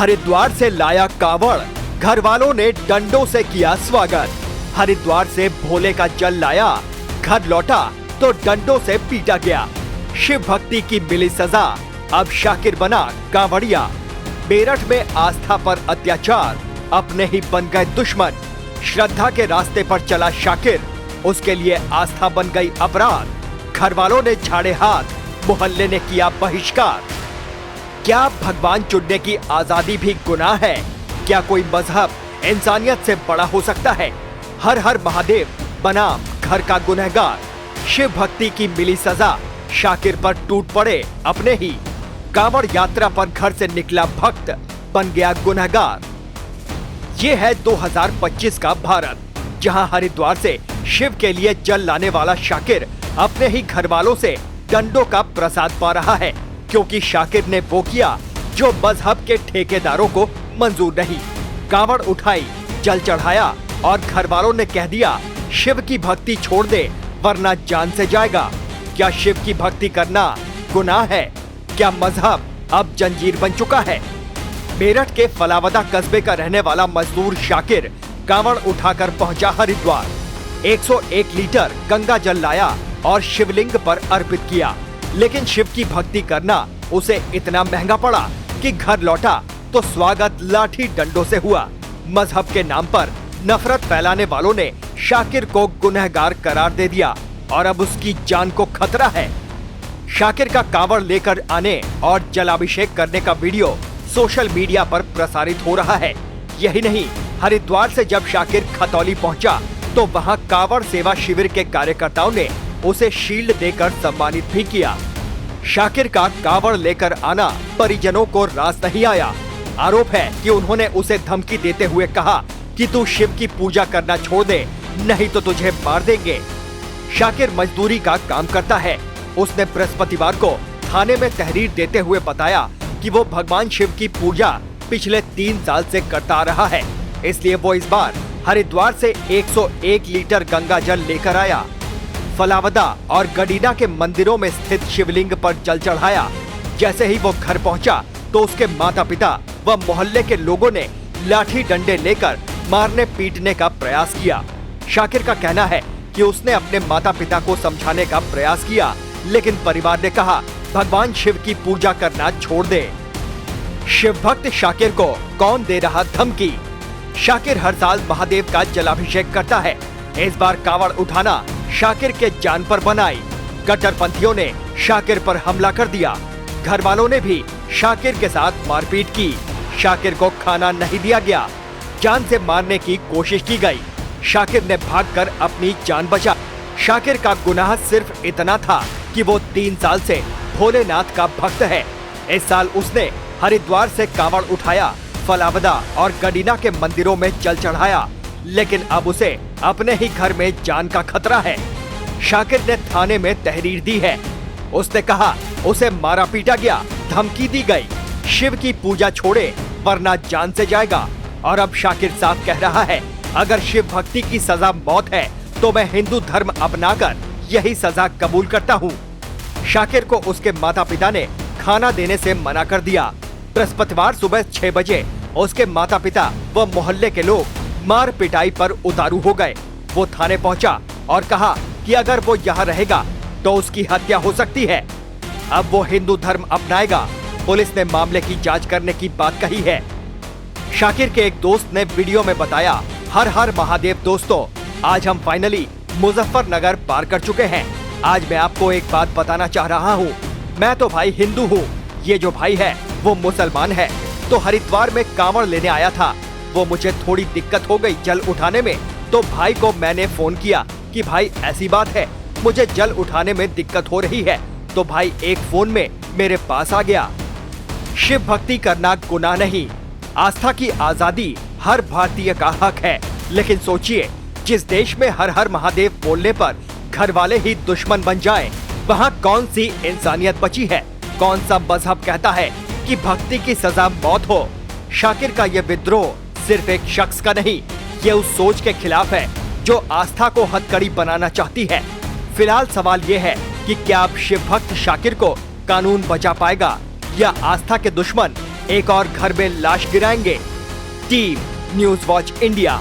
हरिद्वार से लाया कांवड़, घर वालों ने डंडों से किया स्वागत। हरिद्वार से भोले का जल लाया, घर लौटा तो डंडों से पीटा गया। शिव भक्ति की मिली सजा, अब शाकिर बना कांवड़िया। मेरठ में आस्था पर अत्याचार, अपने ही बन गए दुश्मन। श्रद्धा के रास्ते पर चला शाकिर, उसके लिए आस्था बन गई अपराध। घर वालों ने झाड़े हाथ, मोहल्ले ने किया बहिष्कार। क्या भगवान चुनने की आजादी भी गुनाह है? क्या कोई मजहब इंसानियत से बड़ा हो सकता है? हर हर महादेव बनाम घर का गुनहगार। शिव भक्ति की मिली सजा, शाकिर पर टूट पड़े अपने ही। कांवड़ यात्रा पर घर से निकला भक्त, बन गया गुनहगार। ये है 2025 का भारत, जहां हरिद्वार से शिव के लिए जल लाने वाला शाकिर अपने ही घर वालों से डंडों का प्रसाद पा रहा है, क्योंकि शाकिर ने वो किया जो मजहब के ठेकेदारों को मंजूर नहीं। कांवड़ उठाई, जल चढ़ाया और घर वालों ने कह दिया शिव की भक्ति छोड़ दे वरना जान से जाएगा। क्या शिव की भक्ति करना गुनाह है? क्या मजहब अब जंजीर बन चुका है? मेरठ के फलावदा कस्बे का रहने वाला मजदूर शाकिर कांवड़ उठाकर पहुंचा हरिद्वार। 101 लीटर गंगा जल लाया और शिवलिंग पर अर्पित किया, लेकिन शिव की भक्ति करना उसे इतना महंगा पड़ा कि घर लौटा तो स्वागत लाठी डंडों से हुआ। मजहब के नाम पर नफरत फैलाने वालों ने शाकिर को गुनहगार करार दे दिया और अब उसकी जान को खतरा है। शाकिर का कांवड़ लेकर आने और जलाभिषेक करने का वीडियो सोशल मीडिया पर प्रसारित हो रहा है। यही नहीं, हरिद्वार से जब शाकिर खतौली पहुंचा तो वहां कांवड़ सेवा शिविर के कार्यकर्ताओं ने उसे शील्ड देकर सम्मानित भी किया। शाकिर का कांवड़ लेकर आना परिजनों को रास नहीं आया। आरोप है कि उन्होंने उसे धमकी देते हुए कहा कि तू शिव की पूजा करना छोड़ दे, नहीं तो तुझे मार देंगे। शाकिर मजदूरी का काम करता है। उसने बृहस्पतिवार को थाने में तहरीर देते हुए बताया कि वो भगवान शिव की पूजा पिछले 3 साल से करता आ रहा है, इसलिए वो इस बार हरिद्वार से 101 लीटर गंगा जल लेकर आया। फलावदा और गडीना के मंदिरों में स्थित शिवलिंग पर जल चढ़ाया। जैसे ही वो घर पहुंचा तो उसके माता पिता व मोहल्ले के लोगों ने लाठी डंडे लेकर मारने पीटने का प्रयास किया। शाकिर का कहना है कि उसने अपने माता पिता को समझाने का प्रयास किया, लेकिन परिवार ने कहा भगवान शिव की पूजा करना छोड़ दे। शिव भक्त शाकिर को कौन दे रहा धमकी? शाकिर हर साल महादेव का जलाभिषेक करता है। इस बार कांवड़ उठाना शाकिर के जान पर बनाई। कट्टरपंथियों ने शाकिर पर हमला कर दिया। घर वालों ने भी शाकिर के साथ मारपीट की। शाकिर को खाना नहीं दिया गया। जान से मारने की कोशिश की गई। शाकिर ने भागकर अपनी जान बचा। शाकिर का गुनाह सिर्फ इतना था कि वो 3 साल से भोलेनाथ का भक्त है। इस साल उसने हरिद्वार से कांवड़ उठाया, फलावदा और गडीना के मंदिरों में जल चढ़ाया, लेकिन अब उसे अपने ही घर में जान का खतरा है। शाकिर ने थाने में तहरीर दी है। उसने कहा उसे मारा पीटा गया, धमकी दी गई, शिव की पूजा छोड़े वरना जान से जाएगा। और अब शाकिर साफ कह रहा है अगर शिव भक्ति की सजा मौत है तो मैं हिंदू धर्म अपनाकर यही सजा कबूल करता हूँ। शाकिर को उसके माता पिता ने खाना देने से मना कर दिया। बृहस्पतिवार सुबह 6 बजे उसके माता पिता व मोहल्ले के लोग मार पिटाई पर उतारू हो गए। वो थाने पहुंचा और कहा कि अगर वो यहाँ रहेगा तो उसकी हत्या हो सकती है। अब वो हिंदू धर्म अपनाएगा। पुलिस ने मामले की जांच करने की बात कही है। शाकिर के एक दोस्त ने वीडियो में बताया, हर हर महादेव दोस्तों, आज हम फाइनली मुजफ्फरनगर पार कर चुके हैं। आज मैं आपको एक बात बताना चाह रहा हूँ। मैं तो भाई हिंदू हूँ, ये जो भाई है वो मुसलमान है। तो हरिद्वार में कांवड़ लेने आया था। वो मुझे थोड़ी दिक्कत हो गई जल उठाने में, तो भाई को मैंने फोन किया कि भाई ऐसी बात है, मुझे जल उठाने में दिक्कत हो रही है। तो भाई एक फोन में मेरे पास आ गया। शिव भक्ति करना गुनाह नहीं, आस्था की आजादी हर भारतीय का हक है। लेकिन सोचिए, जिस देश में हर हर महादेव बोलने पर घर वाले ही दुश्मन बन जाए, वहाँ कौन सी इंसानियत बची है? कौन सा मजहब कहता है कि भक्ति की सजा मौत हो? शाकिर का ये विद्रोह सिर्फ एक शख्स का नहीं, ये उस सोच के खिलाफ है जो आस्था को हथकड़ी बनाना चाहती है। फिलहाल सवाल ये है कि क्या अब शिव भक्त शाकिर को कानून बचा पाएगा या आस्था के दुश्मन एक और घर में लाश गिराएंगे। Team News Watch India.